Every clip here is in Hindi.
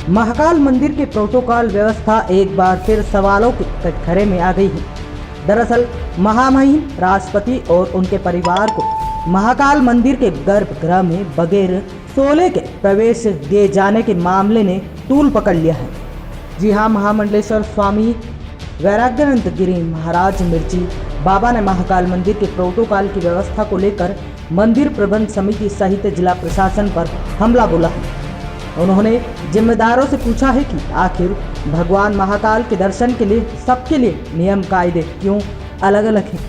महाकाल मंदिर के प्रोटोकॉल व्यवस्था एक बार फिर सवालों के कटघरे में आ गई है। दरअसल महामहिम राष्ट्रपति और उनके परिवार को महाकाल मंदिर के गर्भगृह में बगैर सोले के प्रवेश दिए जाने के मामले ने तूल पकड़ लिया है। जी हां, महामंडलेश्वर स्वामी वैराग्यानंद गिरी महाराज मिर्ची बाबा ने महाकाल मंदिर के प्रोटोकॉल की व्यवस्था को लेकर मंदिर प्रबंध समिति सहित जिला प्रशासन पर हमला बोला है। उन्होंने जिम्मेदारों से पूछा है कि आखिर भगवान महाकाल के दर्शन के लिए सबके लिए नियम कायदे क्यों अलग अलग हैं।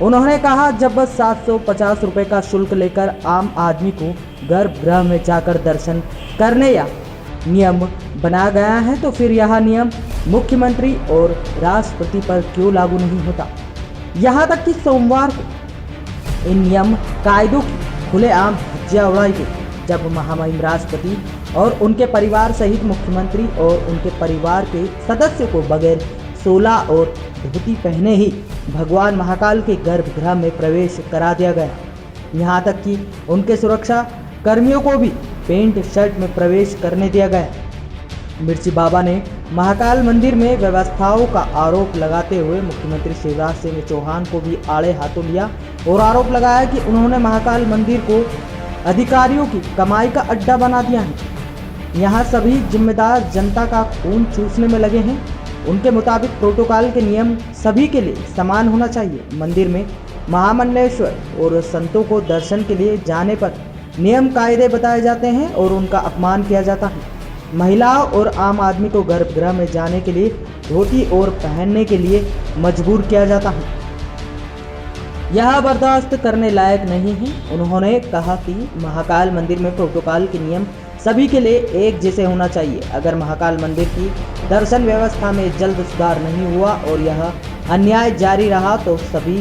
उन्होंने कहा, जब बस 750 रुपये का शुल्क लेकर आम आदमी को गर्भगृह में जाकर दर्शन करने या नियम बनाया गया है, तो फिर यह नियम मुख्यमंत्री और राष्ट्रपति पर क्यों लागू नहीं होता। यहाँ तक कि सोमवार को इन नियम कायदों की खुलेआम धज्जियां उड़ाई गई, जब महामहिम राष्ट्रपति और उनके परिवार सहित मुख्यमंत्री और उनके परिवार के सदस्यों को बगैर सोला और धोती पहने ही भगवान महाकाल के गर्भगृह में प्रवेश करा दिया गया। यहाँ तक कि उनके सुरक्षा कर्मियों को भी पेंट शर्ट में प्रवेश करने दिया गया। मिर्ची बाबा ने महाकाल मंदिर में व्यवस्थाओं का आरोप लगाते हुए मुख्यमंत्री शिवराज सिंह चौहान को भी आड़े हाथों लिया और आरोप लगाया कि उन्होंने महाकाल मंदिर को अधिकारियों की कमाई का अड्डा बना दिया है। यहाँ सभी जिम्मेदार जनता का खून चूसने में लगे हैं। उनके मुताबिक प्रोटोकॉल के नियम सभी के लिए समान होना चाहिए। मंदिर में महामंडलेश्वर और संतों को दर्शन के लिए जाने पर नियम कायदे बताए जाते हैं और उनका अपमान किया जाता है। महिलाओं और आम आदमी को गर्भगृह में जाने के लिए धोती और पहनने के लिए मजबूर किया जाता है। यह बर्दाश्त करने लायक नहीं है। उन्होंने कहा कि महाकाल मंदिर में प्रोटोकॉल के नियम सभी के लिए एक जैसे होना चाहिए। अगर महाकाल मंदिर की दर्शन व्यवस्था में जल्द सुधार नहीं हुआ और यह अन्याय जारी रहा तो सभी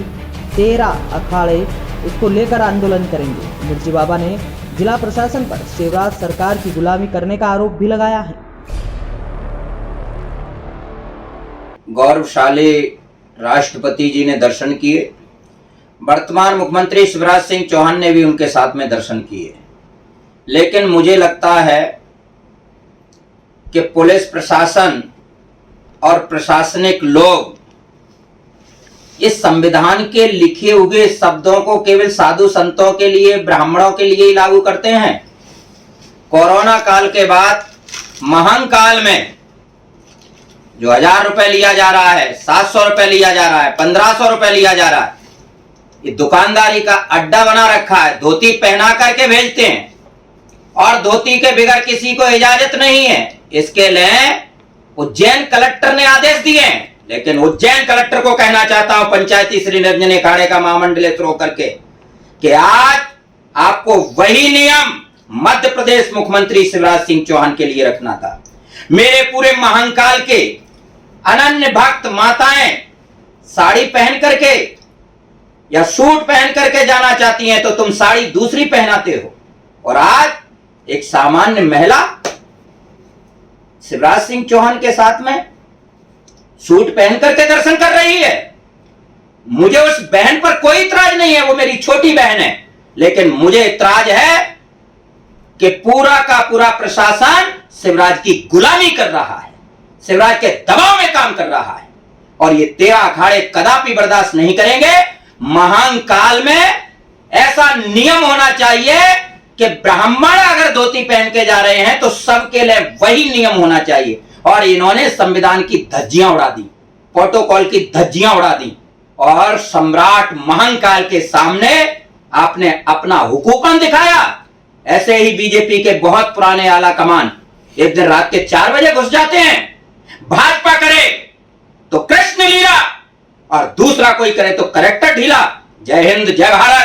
13 अखाड़े इसको लेकर आंदोलन करेंगे। मिर्ची बाबा ने जिला प्रशासन पर शिवराज सरकार की गुलामी करने का आरोप भी लगाया है। गौरवशाली राष्ट्रपति जी ने दर्शन किए, वर्तमान मुख्यमंत्री शिवराज सिंह चौहान ने भी उनके साथ में दर्शन किए, लेकिन मुझे लगता है कि पुलिस प्रशासन और प्रशासनिक लोग इस संविधान के लिखे हुए शब्दों को केवल साधु संतों के लिए, ब्राह्मणों के लिए ही लागू करते हैं। कोरोना काल के बाद महंग काल में जो 1000 रुपए लिया जा रहा है, 700 रुपए लिया जा रहा है, 1500 रुपए लिया जा रहा है, ये दुकानदारी का अड्डा बना रखा है। धोती पहना करके भेजते हैं और धोती के बगैर किसी को इजाजत नहीं है। इसके लिए उज्जैन कलेक्टर ने आदेश दिए हैं, लेकिन उज्जैन कलेक्टर को कहना चाहता हूं, पंचायती श्री निरंजन अखाड़े का महामंडलेश्वर होकर के, कि आज आपको वही नियम मध्य प्रदेश मुख्यमंत्री शिवराज सिंह चौहान के लिए रखना था। मेरे पूरे महाकाल के अनन्य भक्त माताएं साड़ी पहन करके या सूट पहन करके जाना चाहती हैं, तो तुम साड़ी दूसरी पहनाते हो, और आज एक सामान्य महिला शिवराज सिंह चौहान के साथ में सूट पहन करके दर्शन कर रही है। मुझे उस बहन पर कोई इतराज नहीं है, वो मेरी छोटी बहन है, लेकिन मुझे इतराज है कि पूरा का पूरा प्रशासन शिवराज की गुलामी कर रहा है, शिवराज के दबाव में काम कर रहा है, और ये 13 अखाड़े कदापि बर्दाश्त नहीं करेंगे। महान काल में ऐसा नियम होना चाहिए कि ब्राह्मण अगर धोती पहन के जा रहे हैं तो सबके लिए वही नियम होना चाहिए। और इन्होंने संविधान की धज्जियां उड़ा दी, प्रोटोकॉल की धज्जियां उड़ा दी, और सम्राट महाकाल के सामने आपने अपना हुकूमत दिखाया। ऐसे ही बीजेपी के बहुत पुराने आला कमान एक दिन रात के 4 बजे घुस जाते हैं। भाजपा करे तो कृष्ण लीला और दूसरा कोई करे तो करेक्टर ढीला। जय हिंद, जय भारत।